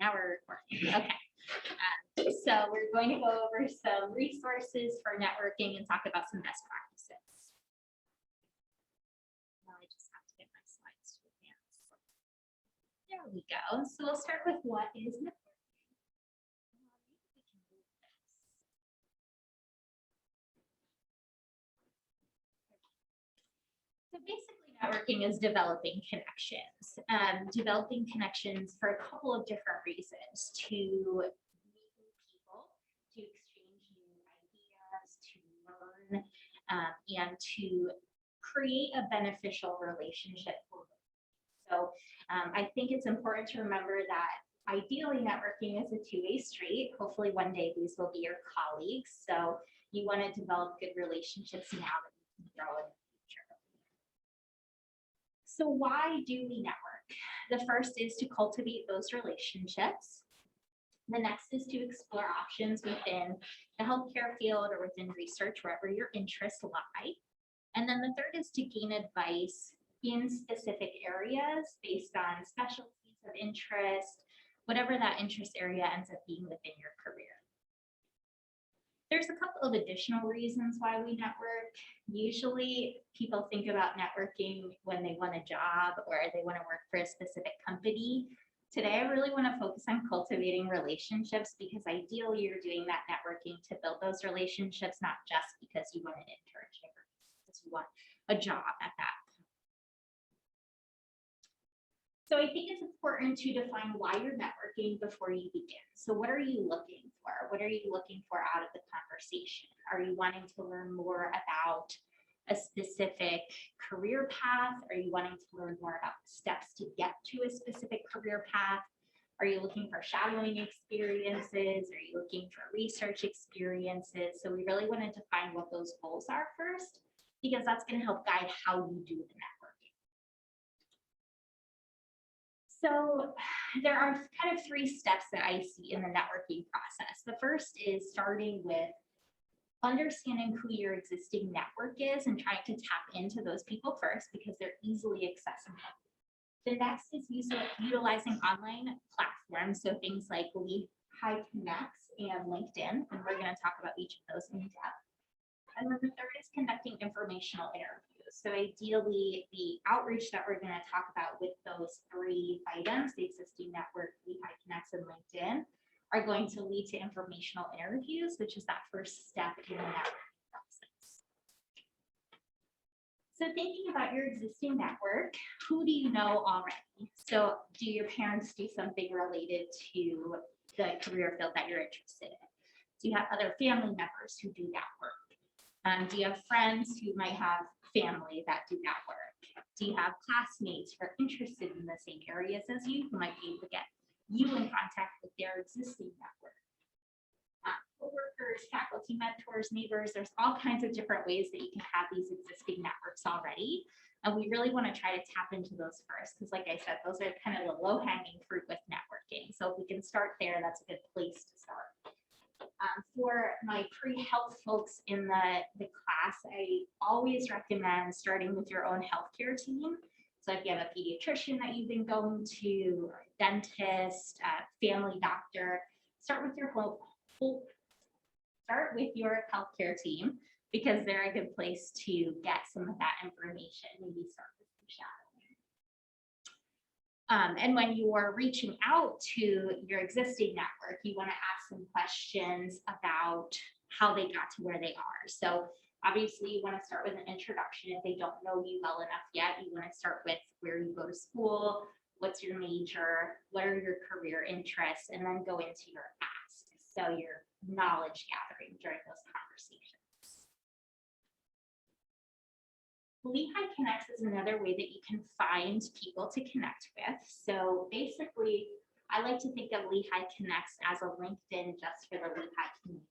Now we're recording. Okay. So we're going to go over some resources for networking and talk about some best practices. Now I just have to get my slides to advance. There we go. So we'll start with what is networking. So basically, networking is developing connections. Developing connections for a couple of different reasons: to meet new people, to exchange new ideas, to learn, and to create a beneficial relationship for them. So I think it's important to remember that ideally networking is a two-way street. Hopefully one day these will be your colleagues. So you want to develop good relationships now that you can grow in the future. So why do we network? The first is to cultivate those relationships. The next is to explore options within the healthcare field or within research, wherever your interests lie. And then the third is to gain advice in specific areas based on specialties of interest, whatever that interest area ends up being within your career. There's a couple of additional reasons why we network. Usually people think about networking when they want a job or they want to work for a specific company. Today, I really want to focus on cultivating relationships because ideally you're doing that networking to build those relationships, not just because you want an internship or because you want a job at that. So I think it's important to define why you're networking before you begin. So what are you looking for? What are you looking for out of the conversation? Are you wanting to learn more about a specific career path? Are you wanting to learn more about the steps to get to a specific career path? Are you looking for shadowing experiences? Are you looking for research experiences? So we really want to define what those goals are first, because that's going to help guide how you do the networking. So there are kind of three steps that I see in the networking process. The first is starting with understanding who your existing network is and trying to tap into those people first because they're easily accessible. The next is utilizing online platforms, so things like Lehigh Connects and LinkedIn, and we're going to talk about each of those in depth. And then the third is conducting informational interviews. So ideally, the outreach that we're going to talk about with those three items, the existing network, Lehigh Connects, and LinkedIn, are going to lead to informational interviews, which is that first step in the networking process. So thinking about your existing network, who do you know already? So do your parents do something related to the career field that you're interested in? Do you have other family members who do that work? Do you have friends who might have family that do that work? Do you have classmates who are interested in the same areas as you who might be able to get you in contact with their existing network? Coworkers, faculty, mentors, neighbors, there's all kinds of different ways that you can have these existing networks already. And we really want to try to tap into those first, because like I said, those are kind of the low-hanging fruit with networking. So if we can start there, that's a good place to start. For my pre-health folks in the class, I always recommend starting with your own healthcare team. So if you have a pediatrician that you've been going to, or a dentist, family doctor, start with your healthcare team, because they're a good place to get some of that information. Maybe start with some shadowing. And when you are reaching out to your existing network, you want to ask some questions about how they got to where they are. So obviously you want to start with an introduction. If they don't know you well enough yet, you want to start with where you go to school, what's your major, what are your career interests, and then go into your ask. So your knowledge gathering during those conversations. Lehigh Connects is another way that you can find people to connect with. So basically, I like to think of Lehigh Connects as a LinkedIn just for the Lehigh community.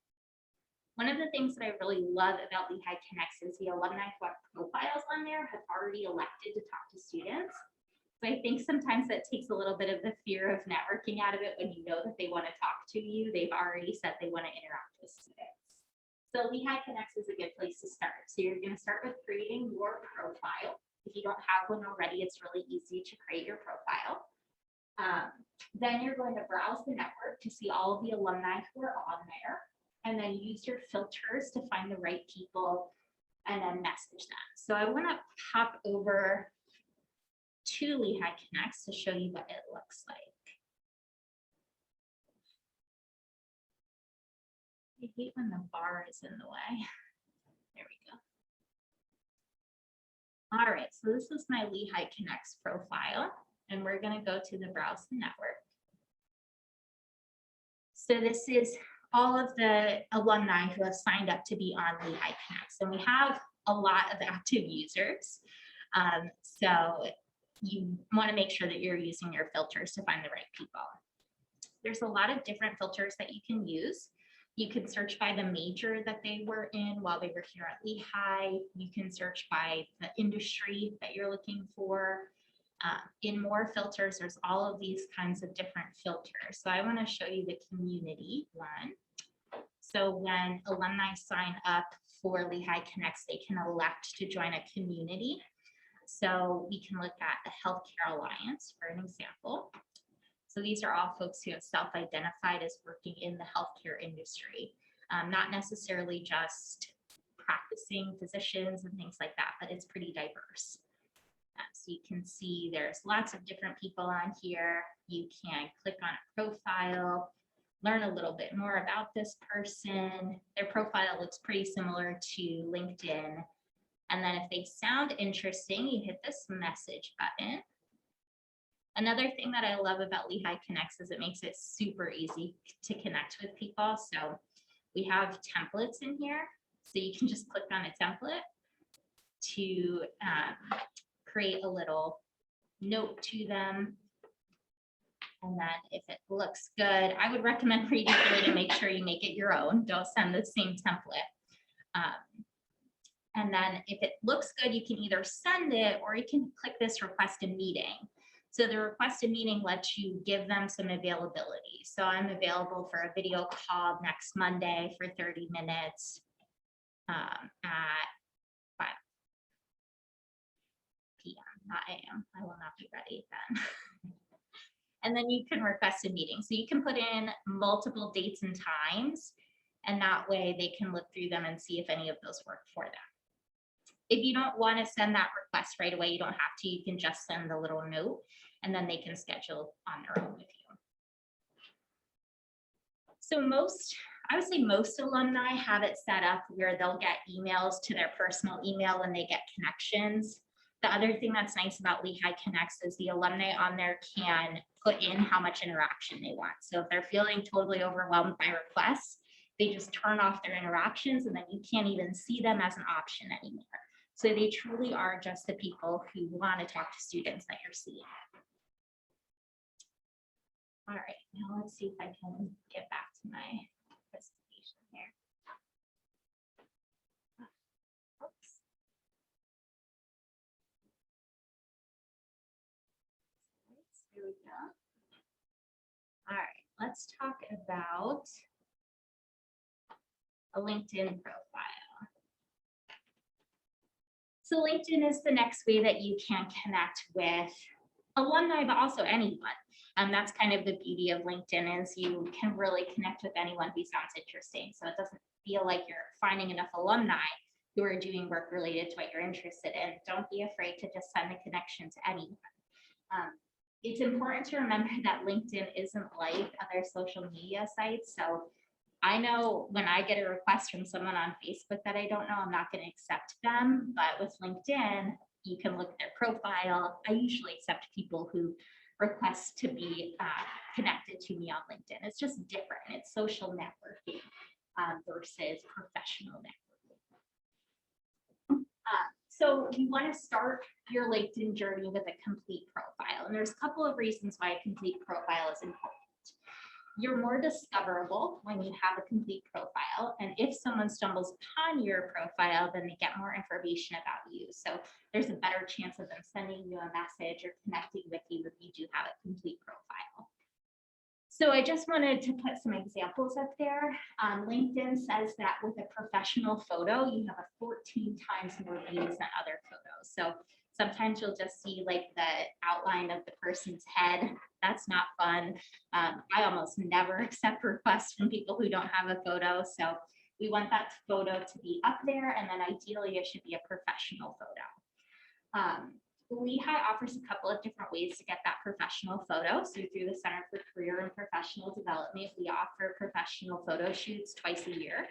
One of the things that I really love about Lehigh Connects is the alumni who have profiles on there have already elected to talk to students. So I think sometimes that takes a little bit of the fear of networking out of it when you know that they want to talk to you. They've already said they want to interact with students. So Lehigh Connects is a good place to start. So you're going to start with creating your profile. If you don't have one already, it's really easy to create your profile. Then you're going to browse the network to see all of the alumni who are on there, and then use your filters to find the right people and then message them. So I want to pop over to Lehigh Connects to show you what it looks like. I hate when the bar is in the way. There we go. All right, so this is my Lehigh Connects profile, and we're going to go to the Browse the Network. So this is all of the alumni who have signed up to be on Lehigh Connects, and we have a lot of active users. So you want to make sure that you're using your filters to find the right people. There's a lot of different filters that you can use. You can search by the major that they were in while they were here at Lehigh. You can search by the industry that you're looking for. In more filters, there's all of these kinds of different filters. So I want to show you the community one. So when alumni sign up for Lehigh Connects, they can elect to join a community. So we can look at the Healthcare Alliance for an example. So these are all folks who have self-identified as working in the healthcare industry, not necessarily just practicing physicians and things like that, but it's pretty diverse. So you can see there's lots of different people on here. You can click on a profile, learn a little bit more about this person. Their profile looks pretty similar to LinkedIn. And then if they sound interesting, you hit this message button. Another thing that I love about Lehigh Connects is it makes it super easy to connect with people. So we have templates in here. So you can just click on a template to create a little note to them. And then if it looks good, I would recommend reading through it and make sure you make it your own. Don't send the same template. And then if it looks good, you can either send it or you can click this request a meeting. So the request a meeting lets you give them some availability. So I'm available for a video call next Monday for 30 minutes at 5 p.m., not a.m. I will not be ready then. And then you can request a meeting. So you can put in multiple dates and times, and that way they can look through them and see if any of those work for them. If you don't want to send that request right away, you don't have to. You can just send the little note, and then they can schedule on their own with you. So I would say most alumni have it set up where they'll get emails to their personal email when they get connections. The other thing that's nice about Lehigh Connects is the alumni on there can put in how much interaction they want. So if they're feeling totally overwhelmed by requests, they just turn off their interactions, and then you can't even see them as an option anymore. So they truly are just the people who want to talk to students that you're seeing. All right, now let's see if I can get back to my presentation here. Oops. Here we go. All right, let's talk about a LinkedIn profile. So LinkedIn is the next way that you can connect with alumni, but also anyone. That's kind of the beauty of LinkedIn is you can really connect with anyone who sounds interesting. So it doesn't feel like you're finding enough alumni who are doing work related to what you're interested in. Don't be afraid to just send a connection to anyone. It's important to remember that LinkedIn isn't like other social media sites. So I know when I get a request from someone on Facebook that I don't know, I'm not going to accept them. But with LinkedIn, you can look at their profile. I usually accept people who request to be connected to me on LinkedIn. It's just different. It's social networking versus professional networking. So you want to start your LinkedIn journey with a complete profile. And there's a couple of reasons why a complete profile is important. You're more discoverable when you have a complete profile. And if someone stumbles upon your profile, then they get more information about you. So there's a better chance of them sending you a message or connecting with you if you do have a complete profile. So I just wanted to put some examples up there. LinkedIn says that with a professional photo, you have a 14 times more views than other photos. So Sometimes you'll just see like the outline of the person's head. That's not fun. I almost never accept requests from people who don't have a photo. So we want that photo to be up there, and then ideally it should be a professional photo. Lehigh offers a couple of different ways to get that professional photo. So through the Center for Career and Professional Development, we offer professional photo shoots twice a year,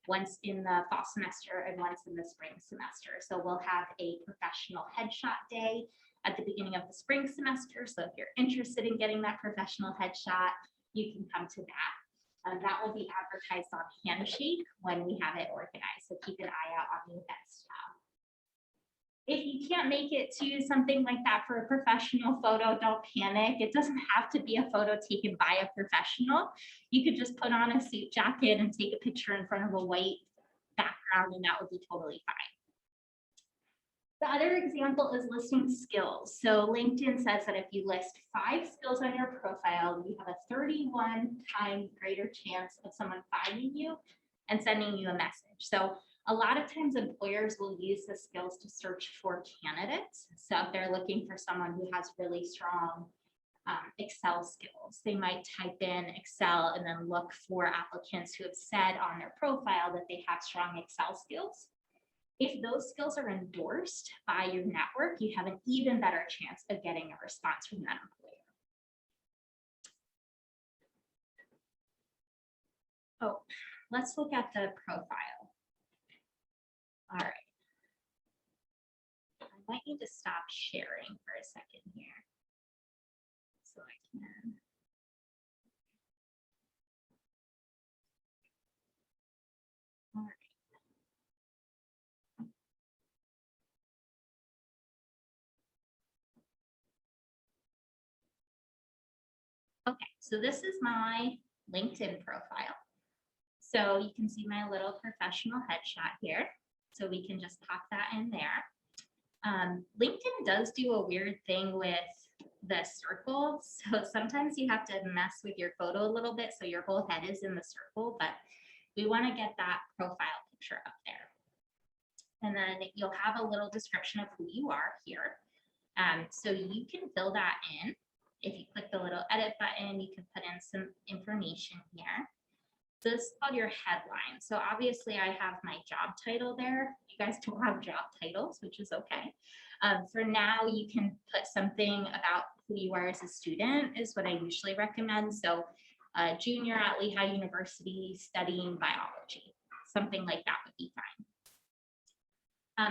once in the fall semester and once in the spring semester. So we'll have a professional headshot day at the beginning of the spring semester. So if you're interested in getting that professional headshot, you can come to that. That will be advertised on Handshake when we have it organized. So keep an eye out on the events tab. If you can't make it to something like that for a professional photo, don't panic. It doesn't have to be a photo taken by a professional. You could just put on a suit jacket and take a picture in front of a white background, and that would be totally fine. The other example is listing skills. So LinkedIn says that if you list 5 skills on your profile, you have a 31 times greater chance of someone finding you and sending you a message. So a lot of times employers will use the skills to search for candidates. So if they're looking for someone who has really strong Excel skills, they might type in Excel and then look for applicants who have said on their profile that they have strong Excel skills. If those skills are endorsed by your network, you have an even better chance of getting a response from that employer. Oh, let's look at the profile. All right. I might need to stop sharing for a second here so I can. All right. Okay, so this is my LinkedIn profile. So you can see my little professional headshot here. So we can just pop that in there. LinkedIn does do a weird thing with the circle. So sometimes you have to mess with your photo a little bit so your whole head is in the circle, but we want to get that profile picture up there. And then you'll have a little description of who you are here. So you can fill that in. If you click the little edit button, you can put in some information here. So this is called your headline. So obviously I have my job title there. You guys don't have job titles, which is okay. For now, you can put something about who you are as a student is what I usually recommend. So junior at Lehigh University studying biology, something like that would be fine.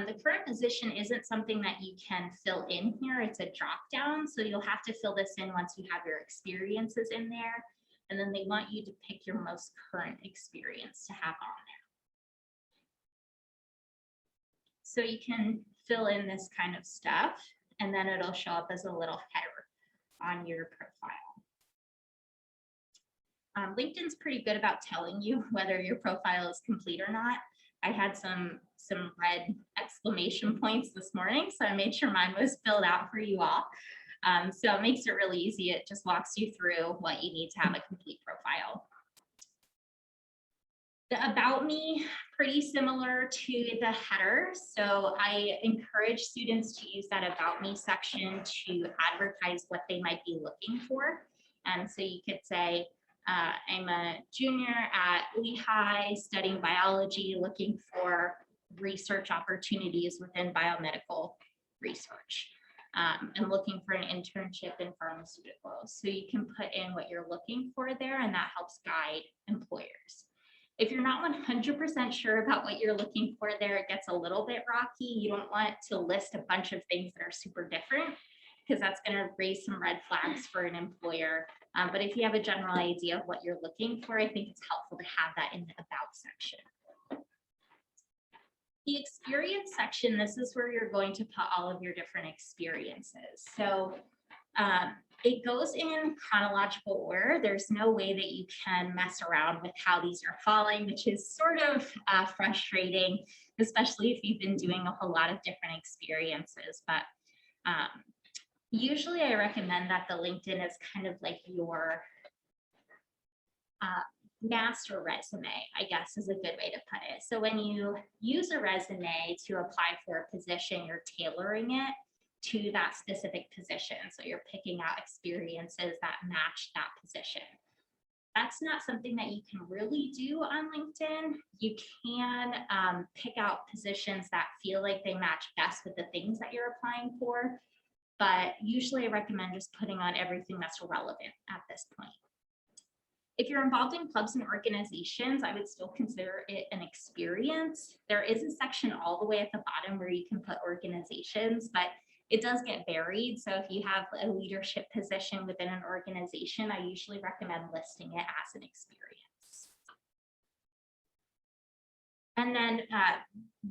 The current position isn't something that you can fill in here. It's a drop down. So you'll have to fill this in once you have your experiences in there. And then they want you to pick your most current experience to have on there. So you can fill in this kind of stuff, and then it'll show up as a little header on your profile. LinkedIn's pretty good about telling you whether your profile is complete or not. I had some red exclamation points this morning, so I made sure mine was filled out for you all. So it makes it really easy. It just walks you through what you need to have a complete profile. The About Me, pretty similar to the header. So I encourage students to use that About Me section to advertise what they might be looking for. And so you could say, I'm a junior at Lehigh studying biology, looking for research opportunities within biomedical research. And looking for an internship in pharmaceuticals. So you can put in what you're looking for there, and that helps guide employers. If you're not 100% sure about what you're looking for there, it gets a little bit rocky. You don't want to list a bunch of things that are super different, because that's going to raise some red flags for an employer. But if you have a general idea of what you're looking for, I think it's helpful to have that in the About section. The experience section, this is where you're going to put all of your different experiences. So it goes in chronological order. There's no way that you can mess around with how these are falling, which is sort of frustrating, especially if you've been doing a whole lot of different experiences. But usually I recommend that the LinkedIn is kind of like your master resume, I guess is a good way to put it. So when you use a resume to apply for a position, you're tailoring it to that specific position. So you're picking out experiences that match that position. That's not something that you can really do on LinkedIn. You can pick out positions that feel like they match best with the things that you're applying for. But usually I recommend just putting on everything that's relevant at this point. If you're involved in clubs and organizations, I would still consider it an experience. There is a section all the way at the bottom where you can put organizations, but it does get varied. So if you have a leadership position within an organization, I usually recommend listing it as an experience. And then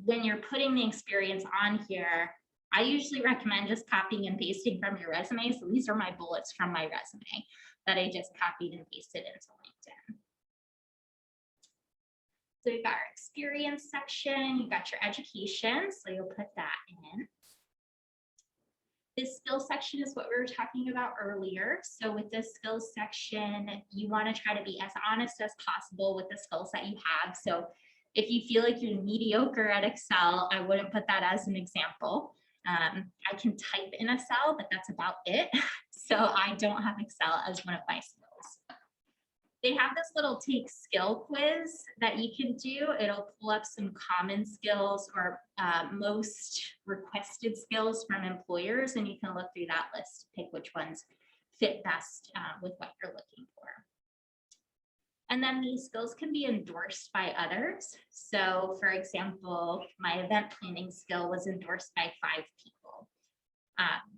when you're putting the experience on here, I usually recommend just copying and pasting from your resume. So these are my bullets from my resume that I just copied and pasted into LinkedIn. So you've got our experience section, you've got your education, so you'll put that in. This skills section is what we were talking about earlier. So with this skills section, you want to try to be as honest as possible with the skills that you have. So if you feel like you're mediocre at Excel, I wouldn't put that as an example. I can type in Excel, but that's about it. So I don't have Excel as one of my skills. They have this little take skill quiz that you can do. It'll pull up some common skills or most requested skills from employers, and you can look through that list to pick which ones fit best with what you're looking for. And then these skills can be endorsed by others. So for example, my event planning skill was endorsed by 5 people.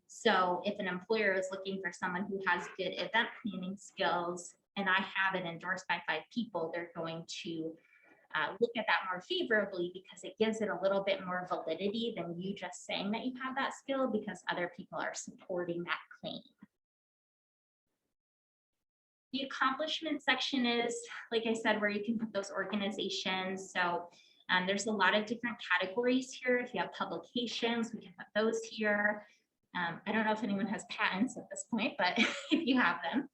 So if an employer is looking for someone who has good event planning skills, and I have it endorsed by 5 people, they're going to look at that more favorably because it gives it a little bit more validity than you just saying that you have that skill because other people are supporting that claim. The accomplishment section is, like I said, where you can put those organizations. So there's a lot of different categories here. If you have publications, we can put those here. I don't know if anyone has patents at this point, but if you have them.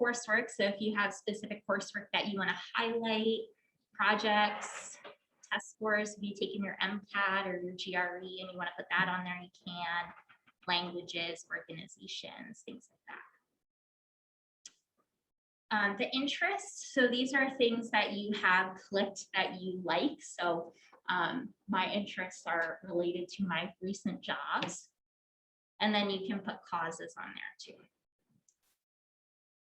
Coursework, so if you have specific coursework that you want to highlight, projects, test scores, if you've taken your MCAT or your GRE and you want to put that on there, you can. Languages, organizations, things like that. The interests, so these are things that you have clicked that you like. So my interests are related to my recent jobs. And then you can put causes on there too.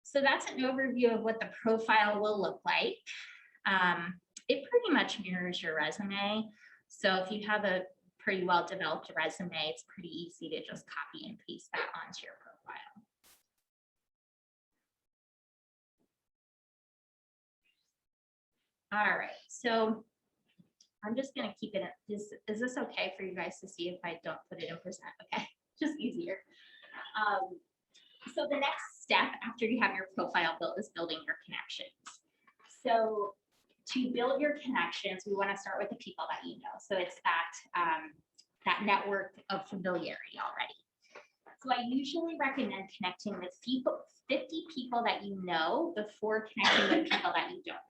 So that's an overview of what the profile will look like. It pretty much mirrors your resume. So if you have a pretty well-developed resume, it's pretty easy to just copy and paste that onto your profile. All right, so I'm just gonna keep it, is this okay for you guys to see if I don't put it in percent? Okay, just easier. So the next step after you have your profile built is building your connections. So to build your connections, we want to start with the people that you know. So it's that network of familiarity already. So I usually recommend connecting with 50 people that you know before connecting with people that you don't know.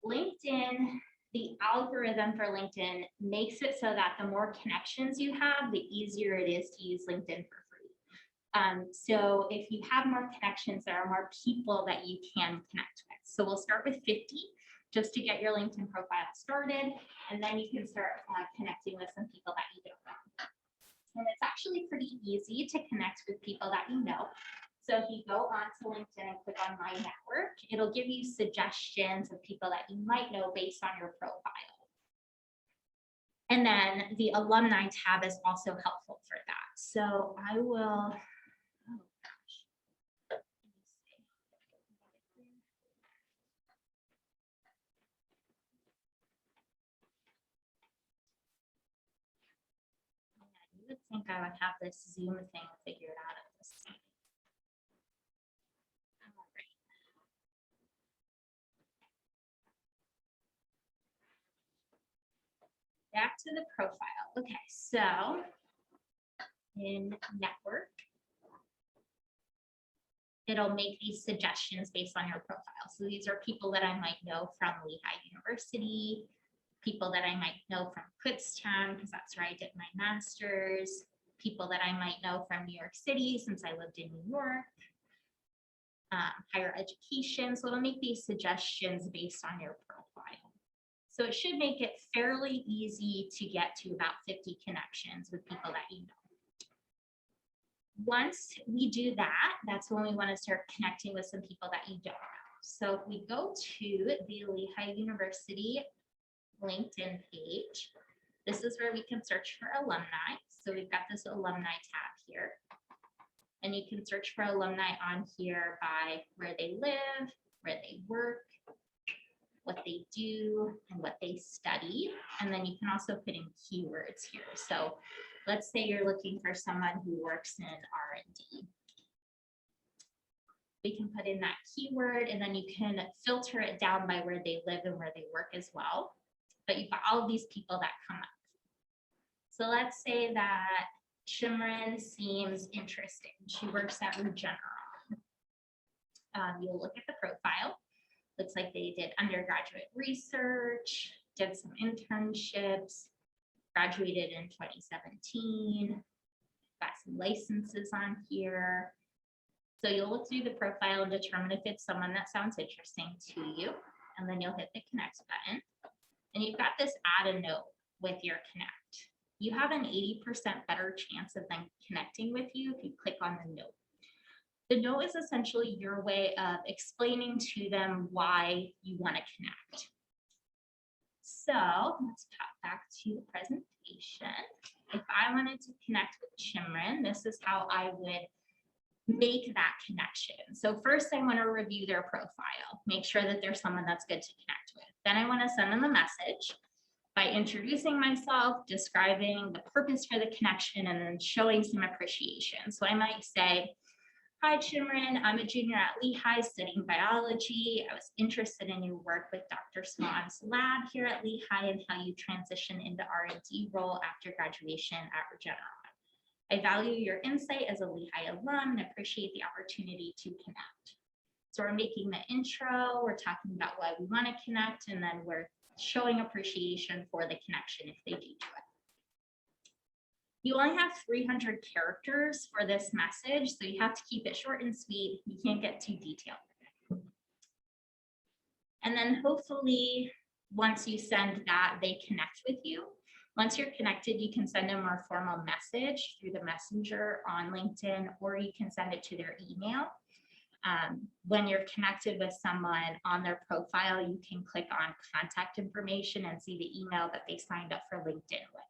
LinkedIn, the algorithm for LinkedIn makes it so that the more connections you have, the easier it is to use LinkedIn for free. So if you have more connections, there are more people that you can connect with. So we'll start with 50 just to get your LinkedIn profile started, and then you can start connecting with some people that you don't know. And it's actually pretty easy to connect with people that you know. So if you go onto LinkedIn and click on My Network, it'll give you suggestions of people that you might know based on your profile. And then the Alumni tab is also helpful for that. So I will, oh gosh, let me see. Yeah, you would think I would have this Zoom thing figured out at this point. Back to the profile. Okay, so in network, it'll make these suggestions based on your profile. So these are people that I might know from Lehigh University, people that I might know from Kutztown, because that's where I did my master's, people that I might know from New York City since I lived in New York. Higher education. So it'll make these suggestions based on your profile. So it should make it fairly easy to get to about 50 connections with people that you know. Once we do that, that's when we want to start connecting with some people that you don't know. So if we go to the Lehigh University LinkedIn page, this is where we can search for alumni. So we've got this alumni tab here. And you can search for alumni on here by where they live, where they work, what they do, and what they study. And then you can also put in keywords here. So let's say you're looking for someone who works in R&D. We can put in that keyword, and then you can filter it down by where they live and where they work as well. But you've got all of these people that come up. So let's say that Chimran seems interesting. She works at Regeneron. You'll look at the profile. Looks like they did undergraduate research, did some internships, graduated in 2017, got some licenses on here. So you'll look through the profile and determine if it's someone that sounds interesting to you. And then you'll hit the connect button. And you've got this add a note with your connect. You have an 80% better chance of them connecting with you if you click on the note. The note is essentially your way of explaining to them why you want to connect. So let's pop back to the presentation. If I wanted to connect with Chimran, this is how I would make that connection. So first I want to review their profile, make sure that there's someone that's good to connect with. Then I want to send them a message by introducing myself, describing the purpose for the connection, and then showing some appreciation. So I might say, hi, Chimran, I'm a junior at Lehigh studying biology. I was interested in your work with Dr. Swan's lab here at Lehigh and how you transition into R&D role after graduation at Regeneron. I value your insight as a Lehigh alum and appreciate the opportunity to connect. So we're making the intro, we're talking about why we want to connect, and then we're showing appreciation for the connection if they do to it. You only have 300 characters for this message, so you have to keep it short and sweet. You can't get too detailed. And then hopefully, once you send that, they connect with you. Once you're connected, you can send a more formal message through the messenger on LinkedIn, or you can send it to their email. When you're connected with someone on their profile, you can click on contact information and see the email that they signed up for LinkedIn with.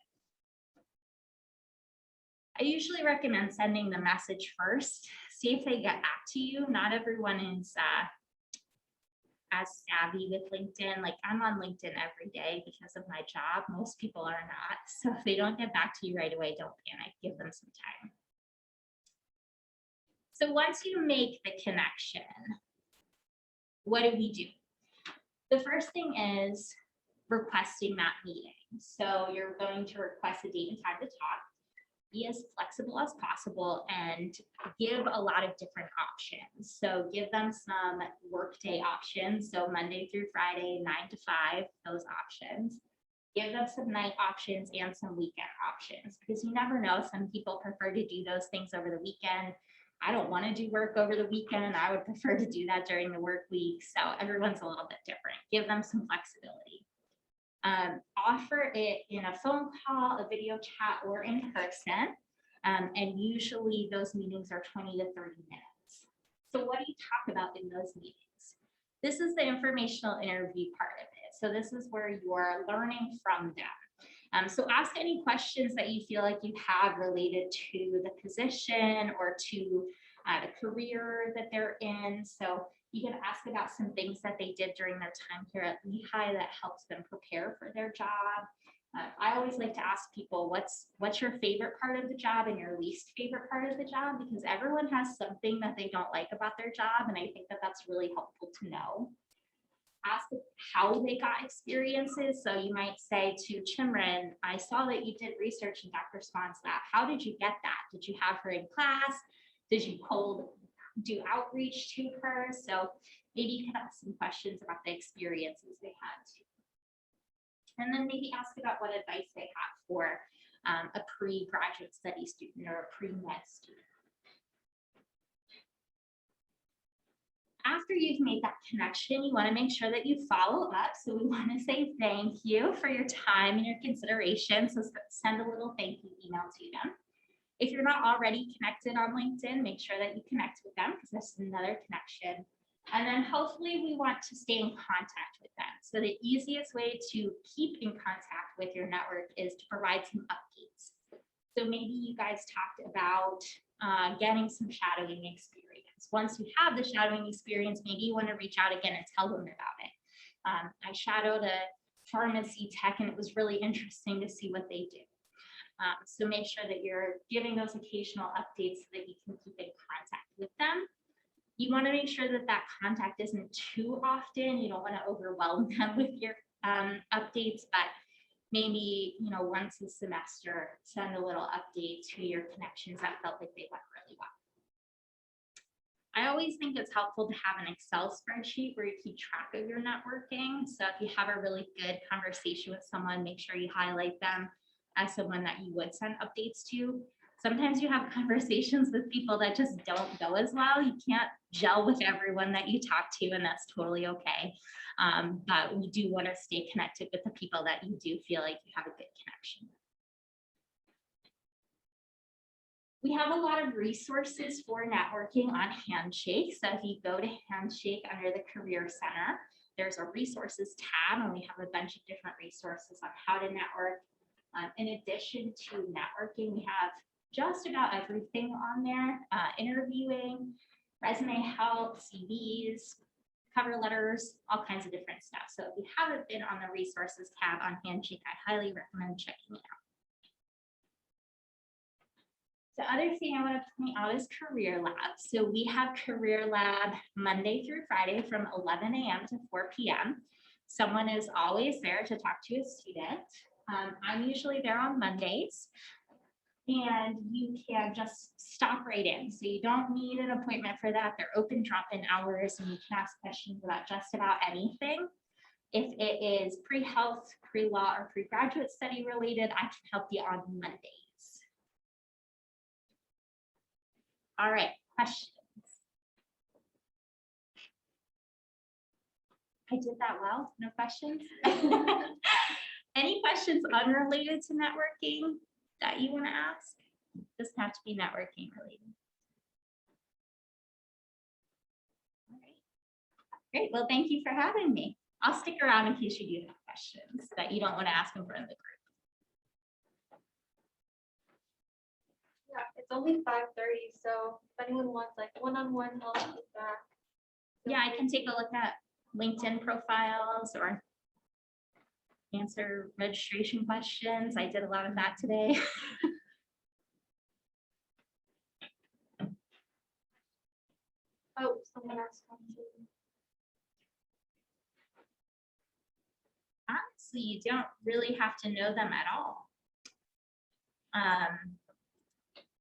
I usually recommend sending the message first, see if they get back to you. Not everyone is as savvy with LinkedIn. Like I'm on LinkedIn every day because of my job. Most people are not. So if they don't get back to you right away, don't panic, give them some time. So once you make the connection, what do we do? The first thing is requesting that meeting. So you're going to request a date and time to talk. Be as flexible as possible and give a lot of different options. So give them some workday options. So Monday through Friday, 9 to 5, those options. Give them some night options and some weekend options, because you never know. Some people prefer to do those things over the weekend. I don't want to do work over the weekend. I would prefer to do that during the work week. So everyone's a little bit different. Give them some flexibility. Offer it in a phone call, a video chat, or in person. And usually those meetings are 20 to 30 minutes. So what do you talk about in those meetings? This is the informational interview part of it. So this is where you're learning from them. So ask any questions that you feel like you have related to the position or to the career that they're in. So you can ask about some things that they did during their time here at Lehigh that helps them prepare for their job. I always like to ask people, what's your favorite part of the job and your least favorite part of the job? Because everyone has something that they don't like about their job, and I think that that's really helpful to know. Ask how they got experiences. So you might say to Chimran, I saw that you did research in Dr. Swan's lab. How did you get that? Did you have her in class? Did you do outreach to her? So maybe you can ask some questions about the experiences they had too. And then maybe ask about what advice they have for a pre-graduate study student or a pre-med student. After you've made that connection, you want to make sure that you follow up. So we want to say thank you for your time and your consideration. So send a little thank you email to them. If you're not already connected on LinkedIn, make sure that you connect with them because that's another connection. And then hopefully we want to stay in contact with them. So the easiest way to keep in contact with your network is to provide some updates. So maybe you guys talked about getting some shadowing experience. Once you have the shadowing experience, maybe you want to reach out again and tell them about it. I shadowed a pharmacy tech and it was really interesting to see what they do. So make sure that you're giving those occasional updates so that you can keep in contact with them. You want to make sure that that contact isn't too often. You don't want to overwhelm them with your updates, but maybe, once a semester, send a little update to your connections that felt like they went really well. I always think it's helpful to have an Excel spreadsheet where you keep track of your networking. So if you have a really good conversation with someone, make sure you highlight them as someone that you would send updates to. Sometimes you have conversations with people that just don't go as well. You can't gel with everyone that you talk to, and that's totally okay. But we do want to stay connected with the people that you do feel like you have a good connection with. We have a lot of resources for networking on Handshakes. So if you go to Handshake under the Career Center, there's a resources tab, and we have a bunch of different resources on how to network. In addition to networking, we have just about everything on there, interviewing, resume help, CVs, cover letters, all kinds of different stuff. So if you haven't been on the resources tab on Handshake, I highly recommend checking it out. The other thing I want to point out is Career Lab. So we have Career Lab Monday through Friday from 11 a.m. to 4 p.m. Someone is always there to talk to a student. I'm usually there on Mondays, and you can just stop right in. So you don't need an appointment for that. They're open drop-in hours, and you can ask questions about just about anything. If it is pre-health, pre-law, or pre-graduate study related, I can help you on Mondays. All right, questions. I did that well, no questions? Any questions unrelated to networking that you want to ask? Doesn't have to be networking related. All right. Great, well, thank you for having me. I'll stick around in case you do have questions that you don't want to ask in front of the group. Yeah, it's only 5:30, so if anyone wants like one-on-one help with that. Yeah, I can take a look at LinkedIn profiles or answer registration questions. I did a lot of that today. Oh, someone asked something. Honestly, you don't really have to know them at all.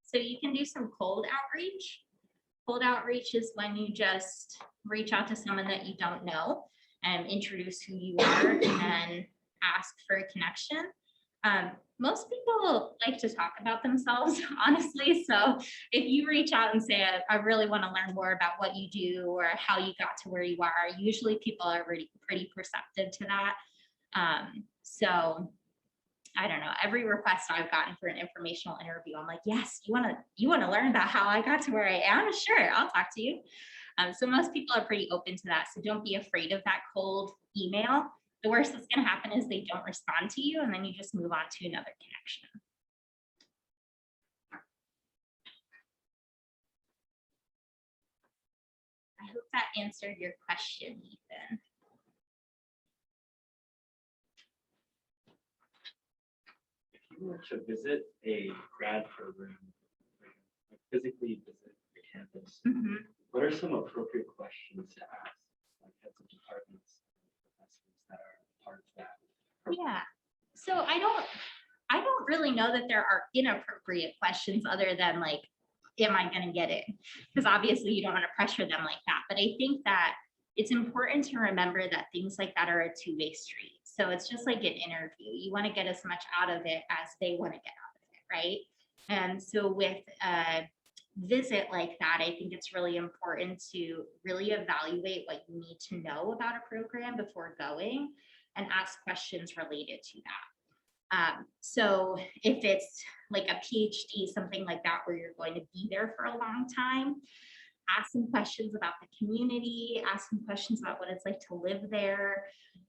So you can do some cold outreach. Cold outreach is when you just reach out to someone that you don't know and introduce who you are and then ask for a connection. Most people like to talk about themselves, honestly. So if you reach out and say, I really want to learn more about what you do or how you got to where you are, usually people are pretty perceptive to that. So I don't know, every request I've gotten for an informational interview, I'm like, yes, you want to learn about how I got to where I am? Sure, I'll talk to you. So most people are pretty open to that. So don't be afraid of that cold email. The worst that's going to happen is they don't respond to you, and then you just move on to another connection. I hope that answered your question, Ethan. If you were to visit a grad program, like physically visit the campus, what are some appropriate questions to ask, like heads of departments, professors that are part of that program? Yeah, so I don't really know that there are inappropriate questions other than like, am I going to get in? Because obviously you don't want to pressure them like that. But I think that it's important to remember that things like that are a two-way street. So it's just like an interview. You want to get as much out of it as they want to get out of right? And so with a visit like that, I think it's really important to really evaluate what you need to know about a program before going and ask questions related to that. So if it's like a PhD, something like that, where you're going to be there for a long time, ask some questions about the community, ask some questions about what it's like to live there,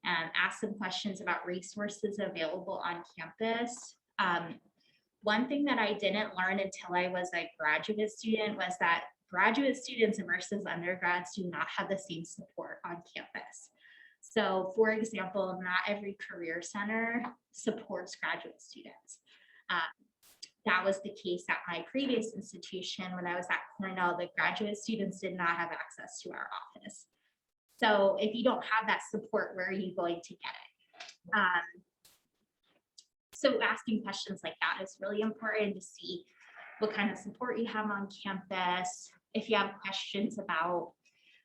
and ask some questions about resources available on campus. One thing that I didn't learn until I was a graduate student was that graduate students versus undergrads do not have the same support on campus. So for example, not every career center supports graduate students. That was the case at my previous institution. When I was at Cornell, the graduate students did not have access to our office. So if you don't have that support, where are you going to get it? So asking questions like that is really important to see what kind of support you have on campus. If you have questions about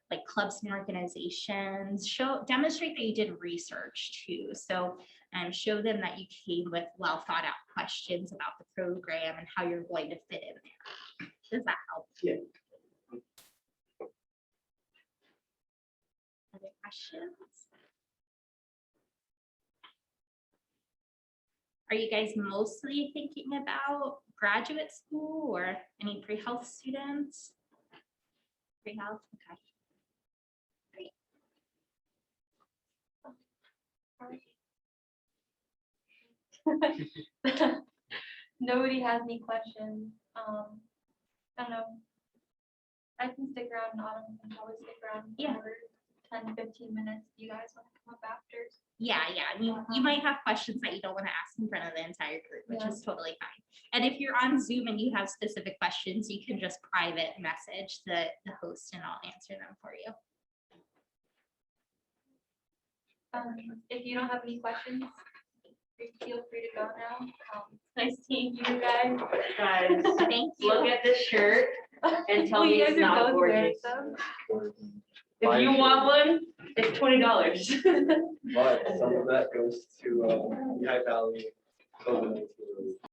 like clubs and organizations, demonstrate that you did research too. So show them that you came with well thought out questions about the program and how you're going to fit in there. Does that help? Yeah. Other questions? Are you guys mostly thinking about graduate school or any pre-health students? Pre-health, okay. Nobody has any questions. I don't know. I can stick around, Autumn can probably stick around Yeah. for 10, 15 minutes. Do you guys want to come up after? Yeah. I mean, you might have questions that you don't want to ask in front of the entire group, which is totally fine. And if you're on Zoom and you have specific questions, you can just private message the host and I'll answer them for you. If you don't have any questions, feel free to go now. Nice seeing you guys. Guys, Thank you. look at this shirt and tell me You it's guys are not both wearing gorgeous. them. If you want one, it's $20. But some of that goes to Lehigh Valley.